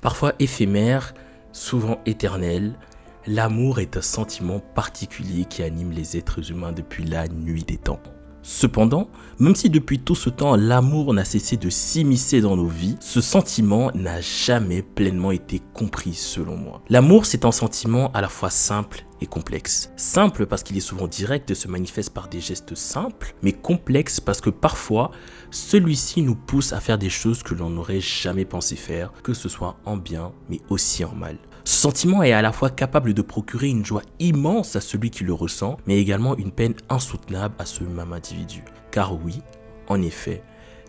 Parfois éphémère, souvent éternel, l'amour est un sentiment particulier qui anime les êtres humains depuis la nuit des temps. Cependant, même si depuis tout ce temps, l'amour n'a cessé de s'immiscer dans nos vies, ce sentiment n'a jamais pleinement été compris selon moi. L'amour, c'est un sentiment à la fois simple et complexe. Simple parce qu'il est souvent direct et se manifeste par des gestes simples, mais complexe parce que parfois, celui-ci nous pousse à faire des choses que l'on n'aurait jamais pensé faire, que ce soit en bien, mais aussi en mal. Ce sentiment est à la fois capable de procurer une joie immense à celui qui le ressent, mais également une peine insoutenable à ce même individu. Car oui, en effet,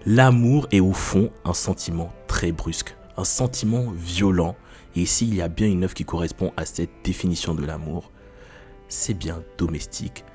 l'amour est au fond un sentiment très brusque, un sentiment violent, et s'il y a bien une œuvre qui correspond à cette définition de l'amour, c'est bien Domestic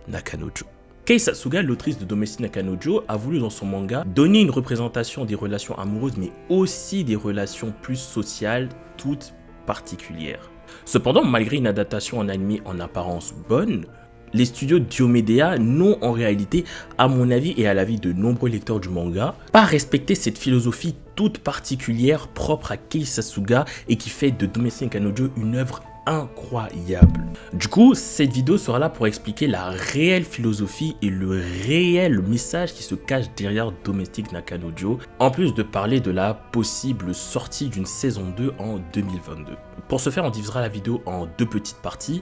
Nakanojo. Kei Sasuga, l'autrice de Domestic Nakanojo, a voulu dans son manga donner une représentation des relations amoureuses, mais aussi des relations plus sociales, toutes particulière. Cependant, malgré une adaptation en anime en apparence bonne, les studios Diomedea n'ont en réalité, à mon avis et à l'avis de nombreux lecteurs du manga, pas respecté cette philosophie toute particulière propre à Kei Sasuga et qui fait de Domestic Nakanojo une œuvre incroyable. Du coup, cette vidéo sera là pour expliquer la réelle philosophie et le réel message qui se cache derrière Domestic Nakanojo, en plus de parler de la possible sortie d'une saison 2 en 2022. Pour ce faire, on divisera la vidéo en deux petites parties.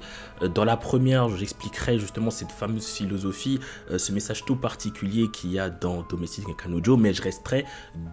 Dans la première, j'expliquerai justement cette fameuse philosophie, ce message tout particulier qu'il y a dans Domestic Nakanojo, mais je resterai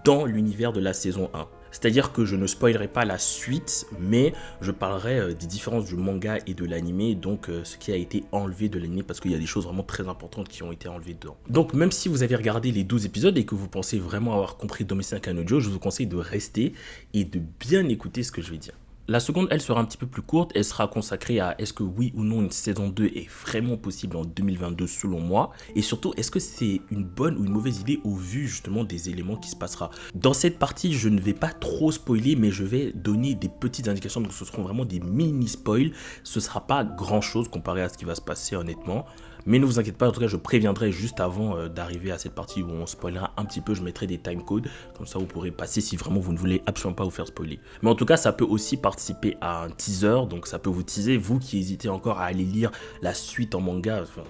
dans l'univers de la saison 1. C'est-à-dire que je ne spoilerai pas la suite, mais je parlerai des différences du manga et de l'anime, donc ce qui a été enlevé de l'anime, parce qu'il y a des choses vraiment très importantes qui ont été enlevées dedans. Donc même si vous avez regardé les 12 épisodes et que vous pensez vraiment avoir compris Domestic Nakanojo, je vous conseille de rester et de bien écouter ce que je vais dire. La seconde, elle sera un petit peu plus courte, elle sera consacrée à est-ce que oui ou non une saison 2 est vraiment possible en 2022 selon moi, et surtout est-ce que c'est une bonne ou une mauvaise idée au vu justement des éléments qui se passera. Dans cette partie, je ne vais pas trop spoiler, mais je vais donner des petites indications, donc ce seront vraiment des mini spoils, ce ne sera pas grand chose comparé à ce qui va se passer honnêtement. Mais ne vous inquiétez pas, en tout cas je préviendrai juste avant d'arriver à cette partie où on spoilera un petit peu, je mettrai des timecodes, comme ça vous pourrez passer si vraiment vous ne voulez absolument pas vous faire spoiler. Mais en tout cas ça peut aussi participer à un teaser, donc ça peut vous teaser, vous qui hésitez encore à aller lire la suite en manga, enfin,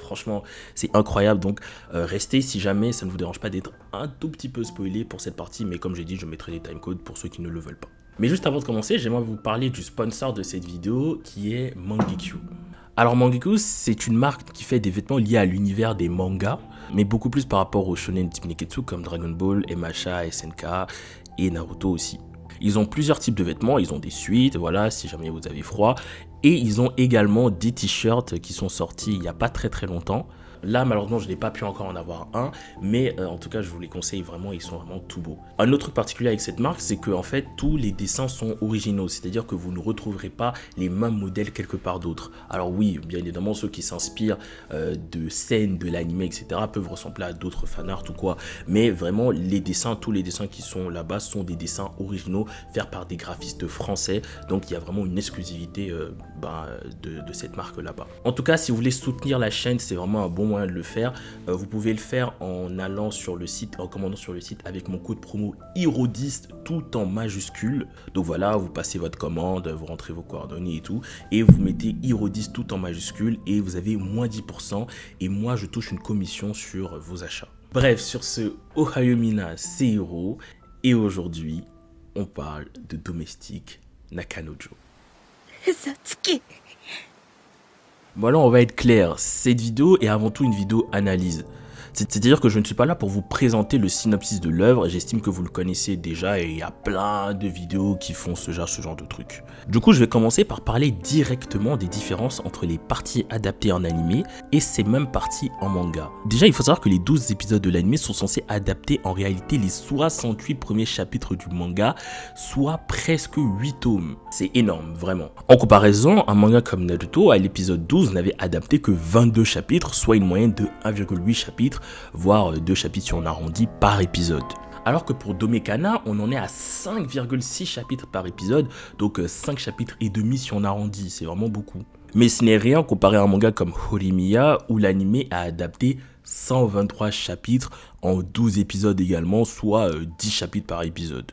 franchement c'est incroyable, donc restez si jamais ça ne vous dérange pas d'être un tout petit peu spoilé pour cette partie, mais comme j'ai dit je mettrai des timecodes pour ceux qui ne le veulent pas. Mais juste avant de commencer, j'aimerais vous parler du sponsor de cette vidéo qui est Mangekyo. Alors Mangekyo, c'est une marque qui fait des vêtements liés à l'univers des mangas, mais beaucoup plus par rapport aux shonen type Neketsu comme Dragon Ball, MHA, SNK et Naruto aussi. Ils ont plusieurs types de vêtements, ils ont des suites, voilà, si jamais vous avez froid, et ils ont également des t-shirts qui sont sortis il n'y a pas très longtemps. Là, malheureusement, je n'ai pas pu encore en avoir un, mais en tout cas, je vous les conseille vraiment, ils sont vraiment tout beaux. Un autre truc particulier avec cette marque, c'est que en fait, tous les dessins sont originaux, c'est-à-dire que vous ne retrouverez pas les mêmes modèles quelque part d'autre. Alors oui, bien évidemment, ceux qui s'inspirent de scènes de l'anime, etc., peuvent ressembler à d'autres fanarts ou quoi, mais vraiment, les dessins, tous les dessins qui sont là-bas sont des dessins originaux, faits par des graphistes français, donc il y a vraiment une exclusivité de cette marque là-bas. En tout cas, si vous voulez soutenir la chaîne, c'est vraiment un bon moyen de le faire. Vous pouvez le faire en allant sur le site, en commandant sur le site avec mon code promo HERO10 tout en majuscule. Donc voilà, vous passez votre commande, vous rentrez vos coordonnées et tout, et vous mettez HERO10 tout en majuscule et vous avez moins 10% et moi je touche une commission sur vos achats. Bref, sur ce, Ohayo Mina, c'est Hero et aujourd'hui on parle de Domestic Nakanojo. Satsuki. Bon alors on va être clair, cette vidéo est avant tout une vidéo analyse. C'est-à-dire que je ne suis pas là pour vous présenter le synopsis de l'œuvre, j'estime que vous le connaissez déjà et il y a plein de vidéos qui font ce genre de trucs. Du coup, je vais commencer par parler directement des différences entre les parties adaptées en animé et ces mêmes parties en manga. Déjà, il faut savoir que les 12 épisodes de l'anime sont censés adapter en réalité les 68 premiers chapitres du manga, soit presque 8 tomes. C'est énorme, vraiment. En comparaison, un manga comme Naruto, à l'épisode 12, n'avait adapté que 22 chapitres, soit une moyenne de 1,8 chapitres, voire 2 chapitres si on arrondit par épisode. Alors que pour Domekana, on en est à 5,6 chapitres par épisode, donc 5 chapitres et demi si on arrondit, c'est vraiment beaucoup. Mais ce n'est rien comparé à un manga comme Horimiya où l'anime a adapté 123 chapitres en 12 épisodes également, soit 10 chapitres par épisode.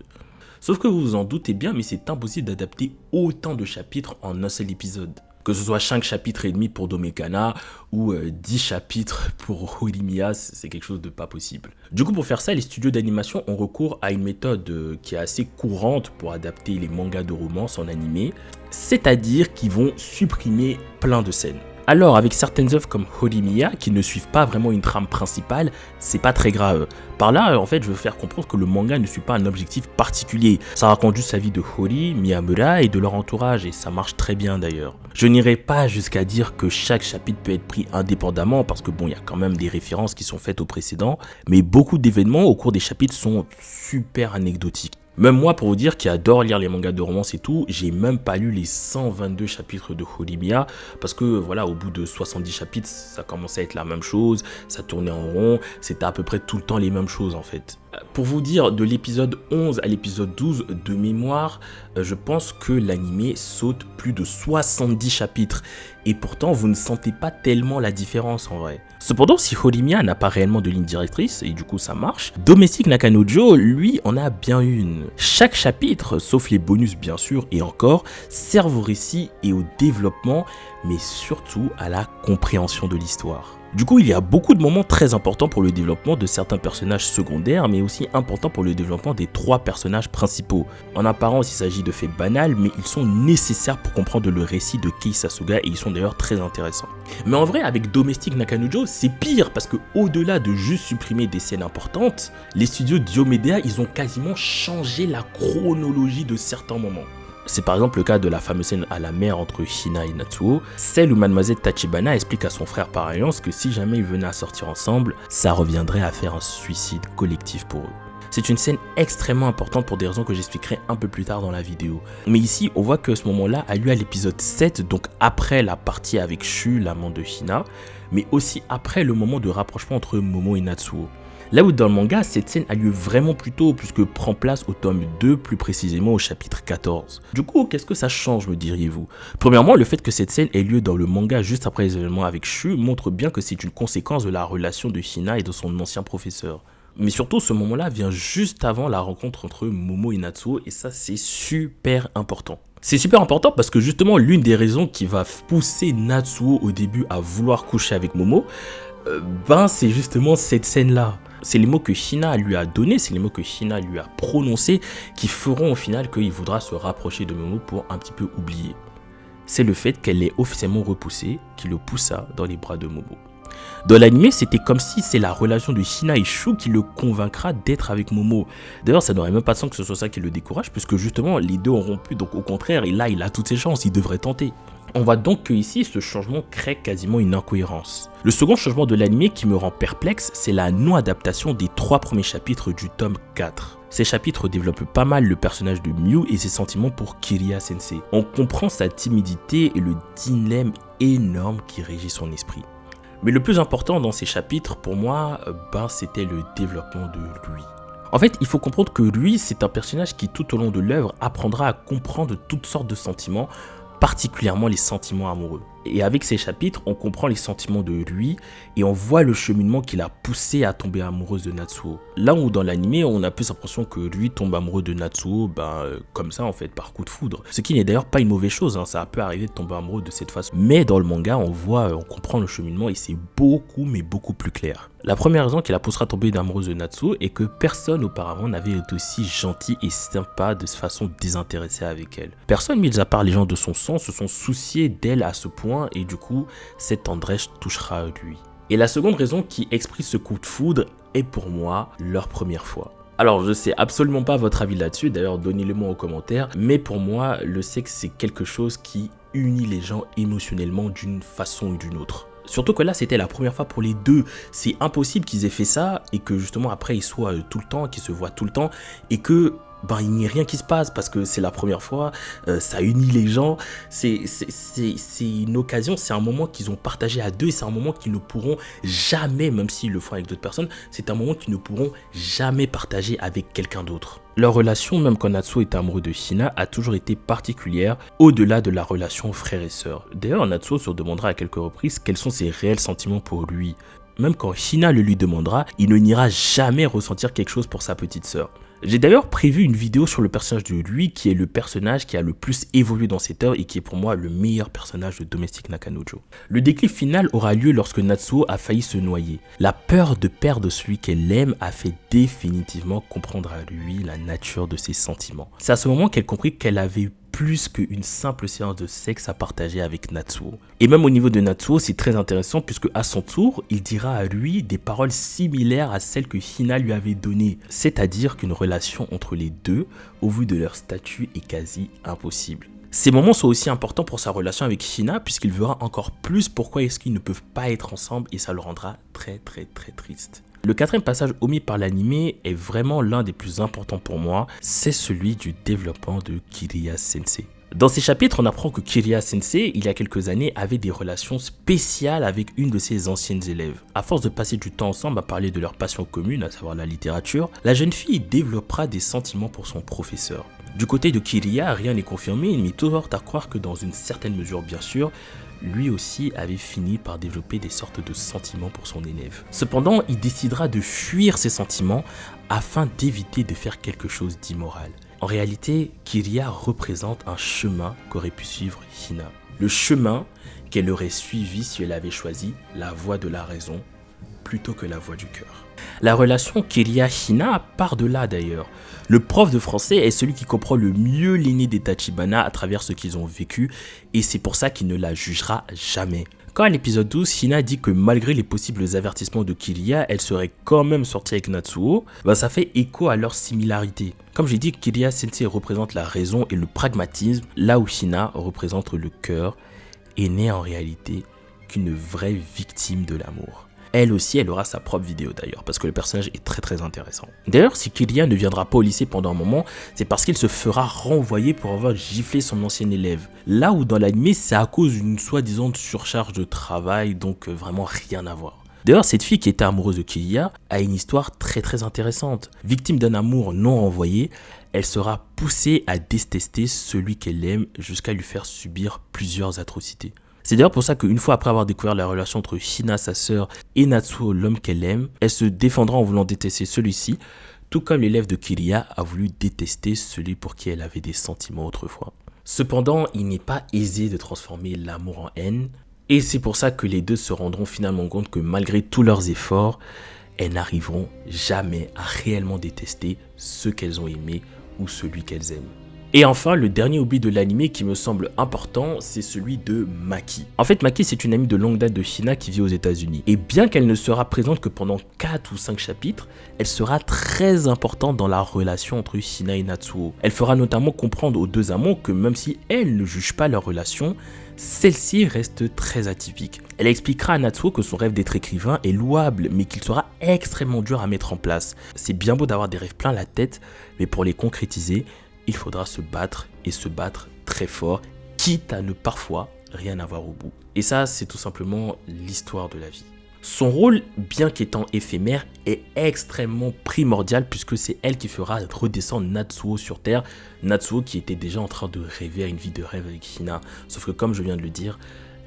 Sauf que vous vous en doutez bien, mais c'est impossible d'adapter autant de chapitres en un seul épisode. Que ce soit 5 chapitres et demi pour Domekana ou 10 chapitres pour Horimiya, c'est quelque chose de pas possible. Du coup, pour faire ça, les studios d'animation ont recours à une méthode qui est assez courante pour adapter les mangas de romance en animé, c'est-à-dire qu'ils vont supprimer plein de scènes. Alors, avec certaines œuvres comme Horimiya, qui ne suivent pas vraiment une trame principale, c'est pas très grave. Par là, en fait, je veux faire comprendre que le manga ne suit pas un objectif particulier. Ça raconte juste la vie de Hori, Miyamura et de leur entourage, et ça marche très bien d'ailleurs. Je n'irai pas jusqu'à dire que chaque chapitre peut être pris indépendamment, parce que bon, il y a quand même des références qui sont faites au précédent, mais beaucoup d'événements au cours des chapitres sont super anecdotiques. Même moi, pour vous dire, qui adore lire les mangas de romance et tout, j'ai même pas lu les 122 chapitres de Horimiya parce que voilà, au bout de 70 chapitres, ça commençait à être la même chose, ça tournait en rond, c'était à peu près tout le temps les mêmes choses en fait. Pour vous dire, de l'épisode 11 à l'épisode 12 de mémoire, je pense que l'animé saute plus de 70 chapitres. Et pourtant, vous ne sentez pas tellement la différence en vrai. Cependant, si Horimiya n'a pas réellement de ligne directrice, et du coup ça marche, Domestic Nakanojo, lui, en a bien une. Chaque chapitre, sauf les bonus bien sûr, et encore, servent au récit et au développement, mais surtout à la compréhension de l'histoire. Du coup, il y a beaucoup de moments très importants pour le développement de certains personnages secondaires, mais aussi importants pour le développement des 3 personnages principaux. En apparence, il s'agit de faits banals, mais ils sont nécessaires pour comprendre le récit de Kei Sasuga et ils sont d'ailleurs très intéressants. Mais en vrai, avec Domestic Nakanojo, c'est pire parce que au-delà de juste supprimer des scènes importantes, les studios Diomedea, ils ont quasiment changé la chronologie de certains moments. C'est par exemple le cas de la fameuse scène à la mer entre Hina et Natsuo, celle où mademoiselle Tachibana explique à son frère par alliance que si jamais ils venaient à sortir ensemble, ça reviendrait à faire un suicide collectif pour eux. C'est une scène extrêmement importante pour des raisons que j'expliquerai un peu plus tard dans la vidéo. Mais ici, on voit que ce moment-là a lieu à l'épisode 7, donc après la partie avec Shu, l'amant de Hina, mais aussi après le moment de rapprochement entre Momo et Natsuo. Là où dans le manga, cette scène a lieu vraiment plus tôt puisque prend place au tome 2, plus précisément au chapitre 14. Du coup, qu'est-ce que ça change, me diriez-vous? Premièrement, le fait que cette scène ait lieu dans le manga juste après les événements avec Shu montre bien que c'est une conséquence de la relation de Hina et de son ancien professeur. Mais surtout, ce moment-là vient juste avant la rencontre entre Momo et Natsuo et ça, c'est super important. C'est super important parce que justement, l'une des raisons qui va pousser Natsuo au début à vouloir coucher avec Momo, c'est justement cette scène-là. C'est les mots que Hina lui a donnés, c'est les mots que Hina lui a prononcés qui feront au final qu'il voudra se rapprocher de Momo pour un petit peu oublier. C'est le fait qu'elle l'ait officiellement repoussé qui le poussa dans les bras de Momo. Dans l'anime, c'était comme si c'est la relation de Hina et Shu qui le convaincra d'être avec Momo. D'ailleurs, ça n'aurait même pas de sens que ce soit ça qui le décourage puisque justement les deux ont rompu, donc au contraire, et là il a toutes ses chances, il devrait tenter. On voit donc que ici, ce changement crée quasiment une incohérence. Le second changement de l'anime qui me rend perplexe, c'est la non-adaptation des 3 premiers chapitres du tome 4. Ces chapitres développent pas mal le personnage de Miu et ses sentiments pour Kiriya Sensei. On comprend sa timidité et le dilemme énorme qui régit son esprit. Mais le plus important dans ces chapitres, pour moi, c'était le développement de lui. En fait, il faut comprendre que lui, c'est un personnage qui tout au long de l'œuvre apprendra à comprendre toutes sortes de sentiments, particulièrement les sentiments amoureux. Et avec ces chapitres, on comprend les sentiments de lui et on voit le cheminement qui l'a poussé à tomber amoureuse de Natsuo. Là où dans l'anime, on a plus l'impression que lui tombe amoureux de Natsuo, comme ça en fait, par coup de foudre. Ce qui n'est d'ailleurs pas une mauvaise chose, ça peut arriver de tomber amoureux de cette façon. Mais dans le manga, on comprend le cheminement et c'est beaucoup, mais beaucoup plus clair. La première raison qui la poussera à tomber amoureuse de Natsuo est que personne auparavant n'avait été aussi gentil et sympa de façon désintéressée avec elle. Personne, mis à part les gens de son sang, se sont souciés d'elle à ce point et du coup, cette tendresse touchera à lui. Et la seconde raison qui exprime ce coup de foudre est pour moi leur première fois. Alors je sais absolument pas votre avis là-dessus, d'ailleurs donnez-le moi en commentaire, mais pour moi le sexe c'est quelque chose qui unit les gens émotionnellement d'une façon ou d'une autre. Surtout que là c'était la première fois pour les deux, c'est impossible qu'ils aient fait ça et que justement après ils soient tout le temps, qu'ils se voient tout le temps et que il n'y a rien qui se passe parce que c'est la première fois, ça unit les gens, c'est une occasion, c'est un moment qu'ils ont partagé à deux et c'est un moment qu'ils ne pourront jamais, même s'ils le font avec d'autres personnes, c'est un moment qu'ils ne pourront jamais partager avec quelqu'un d'autre. Leur relation, même quand Natsuo était amoureux de Hina, a toujours été particulière au-delà de la relation frère et sœur. D'ailleurs, Natsuo se demandera à quelques reprises quels sont ses réels sentiments pour lui. Même quand Hina le lui demandera, il ne n'ira jamais ressentir quelque chose pour sa petite sœur. J'ai d'ailleurs prévu une vidéo sur le personnage de lui, qui est le personnage qui a le plus évolué dans cette œuvre et qui est pour moi le meilleur personnage de Domestic Nakanojo. Le déclic final aura lieu lorsque Natsuo a failli se noyer. La peur de perdre celui qu'elle aime a fait définitivement comprendre à lui la nature de ses sentiments. C'est à ce moment qu'elle comprit qu'elle avait eu plus qu'une simple séance de sexe à partager avec Natsuo. Et même au niveau de Natsuo, c'est très intéressant puisque à son tour, il dira à lui des paroles similaires à celles que Hina lui avait données. C'est-à-dire qu'une relation entre les deux, au vu de leur statut, est quasi impossible. Ces moments sont aussi importants pour sa relation avec Hina puisqu'il verra encore plus pourquoi est-ce qu'ils ne peuvent pas être ensemble et ça le rendra très triste. Le quatrième passage omis par l'animé est vraiment l'un des plus importants pour moi, c'est celui du développement de Kiriya Sensei. Dans ces chapitres, on apprend que Kiriya Sensei, il y a quelques années, avait des relations spéciales avec une de ses anciennes élèves. À force de passer du temps ensemble à parler de leur passion commune, à savoir la littérature, la jeune fille développera des sentiments pour son professeur. Du côté de Kiriya, rien n'est confirmé, mais tout porte à croire que dans une certaine mesure bien sûr, lui aussi avait fini par développer des sortes de sentiments pour son élève. Cependant, il décidera de fuir ses sentiments afin d'éviter de faire quelque chose d'immoral. En réalité, Kiriya représente un chemin qu'aurait pu suivre Hina. Le chemin qu'elle aurait suivi si elle avait choisi la voie de la raison plutôt que la voie du cœur. La relation Kiriya-Hina part de là d'ailleurs. Le prof de français est celui qui comprend le mieux l'aîné des Tachibana à travers ce qu'ils ont vécu et c'est pour ça qu'il ne la jugera jamais. Quand à l'épisode 12, Hina dit que malgré les possibles avertissements de Kiriya, elle serait quand même sortie avec Natsuo, ça fait écho à leur similarité. Comme j'ai dit, Kiriya Sensei représente la raison et le pragmatisme, là où Hina représente le cœur et n'est en réalité qu'une vraie victime de l'amour. Elle aussi, elle aura sa propre vidéo d'ailleurs, parce que le personnage est très intéressant. D'ailleurs, si Kiriya ne viendra pas au lycée pendant un moment, c'est parce qu'il se fera renvoyer pour avoir giflé son ancien élève. Là où dans l'anime, c'est à cause d'une soi-disant surcharge de travail, donc vraiment rien à voir. D'ailleurs, cette fille qui était amoureuse de Kiriya a une histoire très intéressante. Victime d'un amour non renvoyé, elle sera poussée à détester celui qu'elle aime jusqu'à lui faire subir plusieurs atrocités. C'est d'ailleurs pour ça qu'une fois après avoir découvert la relation entre Hina, sa sœur, et Natsuo, l'homme qu'elle aime, elle se défendra en voulant détester celui-ci, tout comme l'élève de Kiriya a voulu détester celui pour qui elle avait des sentiments autrefois. Cependant, il n'est pas aisé de transformer l'amour en haine, et c'est pour ça que les deux se rendront finalement compte que malgré tous leurs efforts, elles n'arriveront jamais à réellement détester ceux qu'elles ont aimés ou celui qu'elles aiment. Et enfin, le dernier oubli de l'anime qui me semble important, c'est celui de Maki. En fait, Maki, c'est une amie de longue date de Hina qui vit aux États-Unis. Et bien qu'elle ne sera présente que pendant 4 ou 5 chapitres, elle sera très importante dans la relation entre Hina et Natsuo. Elle fera notamment comprendre aux deux amants que même si elle ne juge pas leur relation, celle-ci reste très atypique. Elle expliquera à Natsuo que son rêve d'être écrivain est louable, mais qu'il sera extrêmement dur à mettre en place. C'est bien beau d'avoir des rêves plein la tête, mais pour les concrétiser, il faudra se battre et se battre très fort, quitte à ne parfois rien avoir au bout. Et ça, c'est tout simplement l'histoire de la vie. Son rôle, bien qu'étant éphémère, est extrêmement primordial puisque c'est elle qui fera redescendre Natsuo sur Terre. Natsuo qui était déjà en train de rêver à une vie de rêve avec Hina. Sauf que comme je viens de le dire,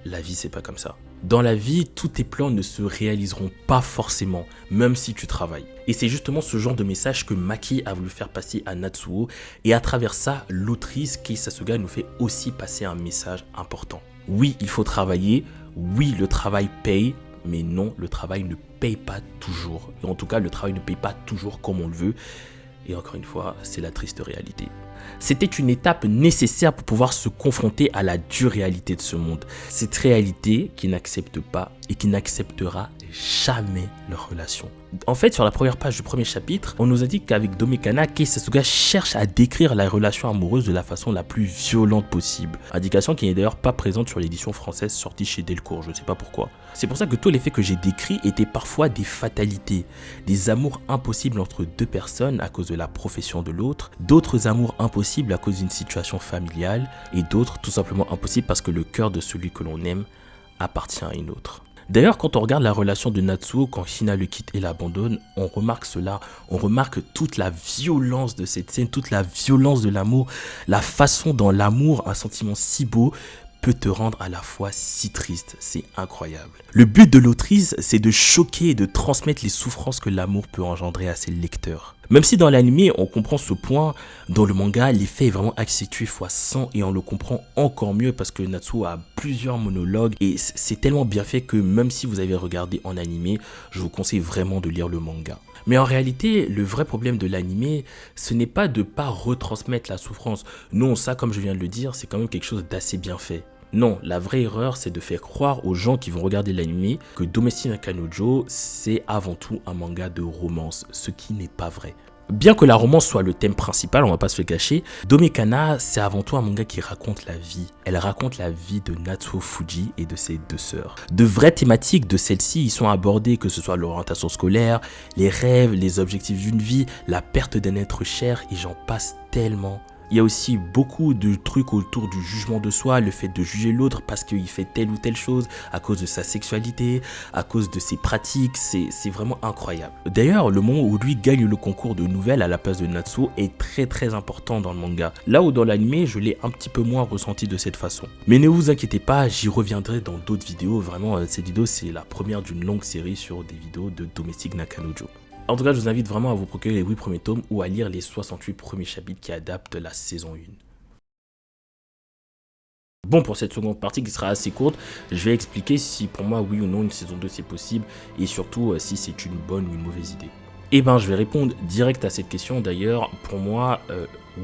la vie c'est pas comme ça. Dans la vie, tous tes plans ne se réaliseront pas forcément, même si tu travailles. Et c'est justement ce genre de message que Maki a voulu faire passer à Natsuo. Et à travers ça, l'autrice Kei Sasuga nous fait aussi passer un message important. Oui, il faut travailler. Oui, le travail paye. Mais non, le travail ne paye pas toujours. Et en tout cas, le travail ne paye pas toujours comme on le veut. Et encore une fois, c'est la triste réalité. C'était une étape nécessaire pour pouvoir se confronter à la dure réalité de ce monde. Cette réalité qui n'accepte pas et qui n'acceptera jamais leur relation. En fait, sur la première page du premier chapitre, on nous a dit qu'avec Domekana, Kei Sasuga cherche à décrire la relation amoureuse de la façon la plus violente possible. Indication qui n'est d'ailleurs pas présente sur l'édition française sortie chez Delcourt, je ne sais pas pourquoi. C'est pour ça que tous les faits que j'ai décrits étaient parfois des fatalités, des amours impossibles entre deux personnes à cause de la profession de l'autre, d'autres amours impossibles à cause d'une situation familiale, et d'autres tout simplement impossibles parce que le cœur de celui que l'on aime appartient à une autre. D'ailleurs, quand on regarde la relation de Natsuo quand Hina le quitte et l'abandonne, on remarque cela, on remarque toute la violence de cette scène, toute la violence de l'amour, la façon dont l'amour, un sentiment si beau, peut te rendre à la fois si triste, c'est incroyable. Le but de l'autrice, c'est de choquer et de transmettre les souffrances que l'amour peut engendrer à ses lecteurs. Même si dans l'anime on comprend ce point, dans le manga l'effet est vraiment accentué fois 100 et on le comprend encore mieux parce que Natsuo a plusieurs monologues et c'est tellement bien fait que même si vous avez regardé en anime, je vous conseille vraiment de lire le manga. Mais en réalité, le vrai problème de l'anime, ce n'est pas de pas retransmettre la souffrance. Non, ça comme je viens de le dire, c'est quand même quelque chose d'assez bien fait. Non, la vraie erreur, c'est de faire croire aux gens qui vont regarder l'anime que Domestic Nakanojo, c'est avant tout un manga de romance, ce qui n'est pas vrai. Bien que la romance soit le thème principal, on va pas se le cacher, Domekana, c'est avant tout un manga qui raconte la vie. Elle raconte la vie de Natsuo Fuji et de ses deux sœurs. De vraies thématiques de celles-ci y sont abordées, que ce soit l'orientation scolaire, les rêves, les objectifs d'une vie, la perte d'un être cher et j'en passe tellement. Il y a aussi beaucoup de trucs autour du jugement de soi, le fait de juger l'autre parce qu'il fait telle ou telle chose, à cause de sa sexualité, à cause de ses pratiques, c'est vraiment incroyable. D'ailleurs, le moment où lui gagne le concours de nouvelles à la place de Natsuo est très important dans le manga. Là où dans l'anime, je l'ai un petit peu moins ressenti de cette façon. Mais ne vous inquiétez pas, j'y reviendrai dans d'autres vidéos. Vraiment, cette vidéo, c'est la première d'une longue série sur des vidéos de Domestic Nakanojo. En tout cas, je vous invite vraiment à vous procurer les 8 premiers tomes ou à lire les 68 premiers chapitres qui adaptent la saison 1. Bon, pour cette seconde partie qui sera assez courte, je vais expliquer si pour moi, oui ou non, une saison 2 c'est possible et surtout si c'est une bonne ou une mauvaise idée. Eh ben, je vais répondre direct à cette question. D'ailleurs, pour moi,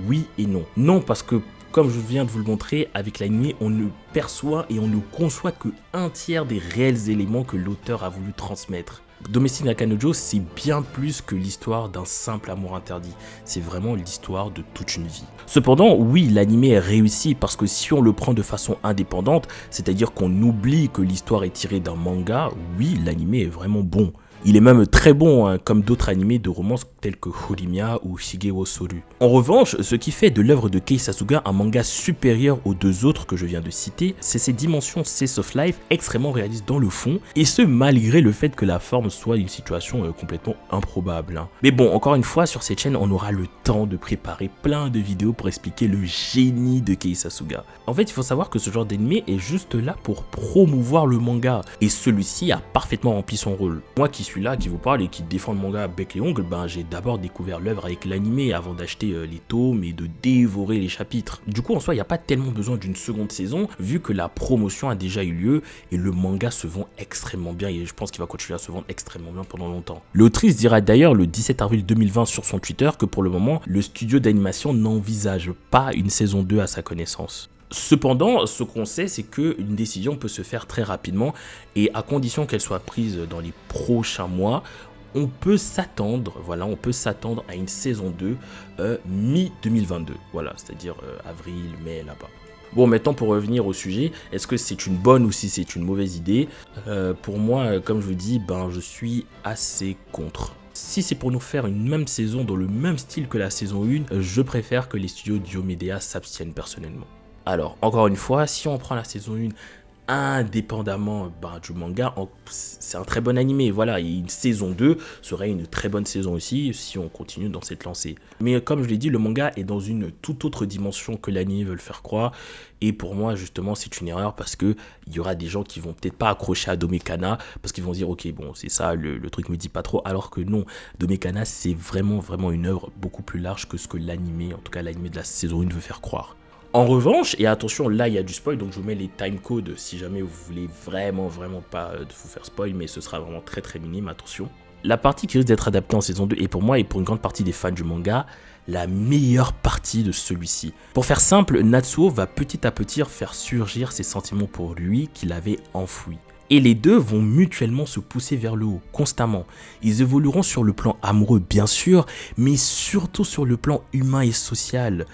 oui et non. Non, parce que comme je viens de vous le montrer, avec l'anime, on ne perçoit et on ne conçoit que un tiers des réels éléments que l'auteur a voulu transmettre. Domestic Nakanojo, c'est bien plus que l'histoire d'un simple amour interdit. C'est vraiment l'histoire de toute une vie. Cependant, oui, l'anime est réussi parce que si on le prend de façon indépendante, c'est-à-dire qu'on oublie que l'histoire est tirée d'un manga, oui, l'anime est vraiment bon. Il est même très bon, hein, comme d'autres animés de romance tels que Horimiya ou Shige wo Soru. En revanche, ce qui fait de l'œuvre de Kei Sasuga un manga supérieur aux deux autres que je viens de citer, c'est ses dimensions Slice of Life extrêmement réalistes dans le fond, et ce malgré le fait que la forme soit une situation complètement improbable. Hein. Mais bon, encore une fois, sur cette chaîne, on aura le temps de préparer plein de vidéos pour expliquer le génie de Kei Sasuga. En fait, il faut savoir que ce genre d'anime est juste là pour promouvoir le manga, et celui-ci a parfaitement rempli son rôle. Moi qui suis là, qui vous parle et qui défend le manga bec et ongle, ben j'ai d'abord découvert l'œuvre avec l'anime avant d'acheter les tomes et de dévorer les chapitres. Du coup en soi il n'y a pas tellement besoin d'une seconde saison vu que la promotion a déjà eu lieu et le manga se vend extrêmement bien et je pense qu'il va continuer à se vendre extrêmement bien pendant longtemps. L'autrice dira d'ailleurs le 17 avril 2020 sur son Twitter que pour le moment le studio d'animation n'envisage pas une saison 2 à sa connaissance. Cependant, ce qu'on sait, c'est qu'une décision peut se faire très rapidement et à condition qu'elle soit prise dans les prochains mois, on peut s'attendre, voilà, on peut s'attendre à une saison 2 mi-2022, voilà, c'est-à-dire avril, mai, là-bas. Bon, maintenant pour revenir au sujet, est-ce que c'est une bonne ou si c'est une mauvaise idée? Pour moi, comme je vous dis, ben, je suis assez contre. Si c'est pour nous faire une même saison dans le même style que la saison 1, je préfère que les studios Diomedéa s'abstiennent personnellement. Alors, encore une fois, si on prend la saison 1 indépendamment du manga, c'est un très bon animé, voilà, et une saison 2 serait une très bonne saison aussi si on continue dans cette lancée. Mais comme je l'ai dit, le manga est dans une toute autre dimension que l'anime veut le faire croire, et pour moi justement c'est une erreur parce que il y aura des gens qui vont peut-être pas accrocher à Domekana parce qu'ils vont dire ok bon c'est ça, le truc me dit pas trop, alors que non, Domekana c'est vraiment une œuvre beaucoup plus large que ce que l'anime, en tout cas l'anime de la saison 1 veut faire croire. En revanche, et attention, là il y a du spoil, donc je vous mets les timecodes si jamais vous voulez vraiment pas vous faire spoil, mais ce sera vraiment très minime, attention. La partie qui risque d'être adaptée en saison 2 est pour moi et pour une grande partie des fans du manga, la meilleure partie de celui-ci. Pour faire simple, Natsuo va petit à petit faire surgir ses sentiments pour lui qu'il avait enfouis. Et les deux vont mutuellement se pousser vers le haut, constamment. Ils évolueront sur le plan amoureux bien sûr, mais surtout sur le plan humain et social.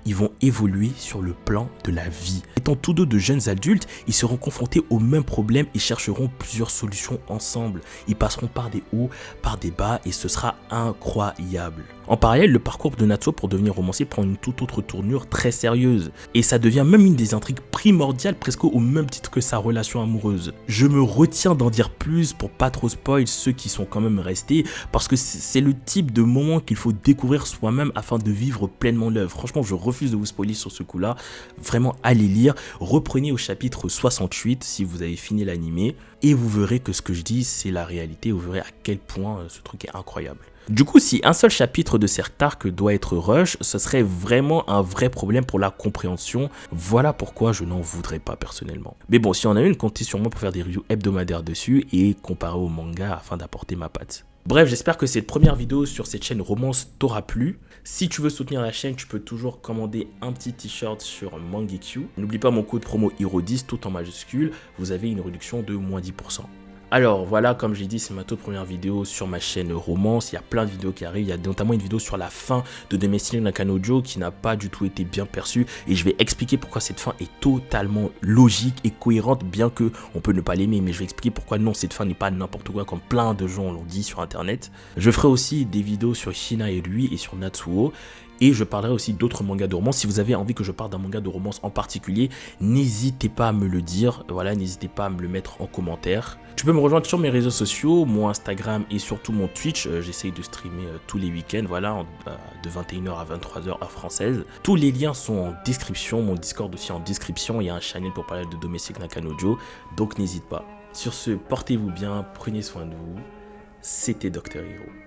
Ils vont évoluer sur le plan de la vie. Étant tous deux de jeunes adultes, ils seront confrontés aux mêmes problèmes et chercheront plusieurs solutions ensemble. Ils passeront par des hauts, par des bas et ce sera incroyable. En parallèle, le parcours de Natsuo pour devenir romancier prend une toute autre tournure très sérieuse. Et ça devient même une des intrigues primordiales presque au même titre que sa relation amoureuse. Je me retiens d'en dire plus pour pas trop spoil ceux qui sont quand même restés parce que c'est le type de moment qu'il faut découvrir soi-même afin de vivre pleinement l'œuvre. Franchement, je refuse de vous spoiler sur ce coup-là. Vraiment, allez lire. Reprenez au chapitre 68 si vous avez fini l'animé et vous verrez que ce que je dis, c'est la réalité. Vous verrez à quel point ce truc est incroyable. Du coup, si un seul chapitre de cet arc doit être rush, ce serait vraiment un vrai problème pour la compréhension. Voilà pourquoi je n'en voudrais pas personnellement. Mais bon, si on a une, comptez sur moi pour faire des reviews hebdomadaires dessus et comparer au manga afin d'apporter ma patte. Bref, j'espère que cette première vidéo sur cette chaîne romance t'aura plu. Si tu veux soutenir la chaîne, tu peux toujours commander un petit t-shirt sur Mangekyou. N'oublie pas mon code promo HERO10 tout en majuscule, vous avez une réduction de moins 10%. Alors voilà, comme j'ai dit, c'est ma toute première vidéo sur ma chaîne romance. Il y a plein de vidéos qui arrivent. Il y a notamment une vidéo sur la fin de Demesine Nakanojo qui n'a pas du tout été bien perçue. Et je vais expliquer pourquoi cette fin est totalement logique et cohérente, bien que on peut ne pas l'aimer. Mais je vais expliquer pourquoi non, cette fin n'est pas n'importe quoi comme plein de gens l'ont dit sur internet. Je ferai aussi des vidéos sur Hina et lui et sur Natsuo. Et je parlerai aussi d'autres mangas de romance. Si vous avez envie que je parle d'un manga de romance en particulier, n'hésitez pas à me le dire. Voilà, n'hésitez pas à me le mettre en commentaire. Tu peux me rejoindre sur mes réseaux sociaux, mon Instagram et surtout mon Twitch. J'essaye de streamer tous les week-ends, voilà, de 21h à 23h heure française. Tous les liens sont en description. Mon Discord aussi en description. Il y a un channel pour parler de Domestic Nakanojo. Donc n'hésite pas. Sur ce, portez-vous bien, prenez soin de vous. C'était Dr. Hero.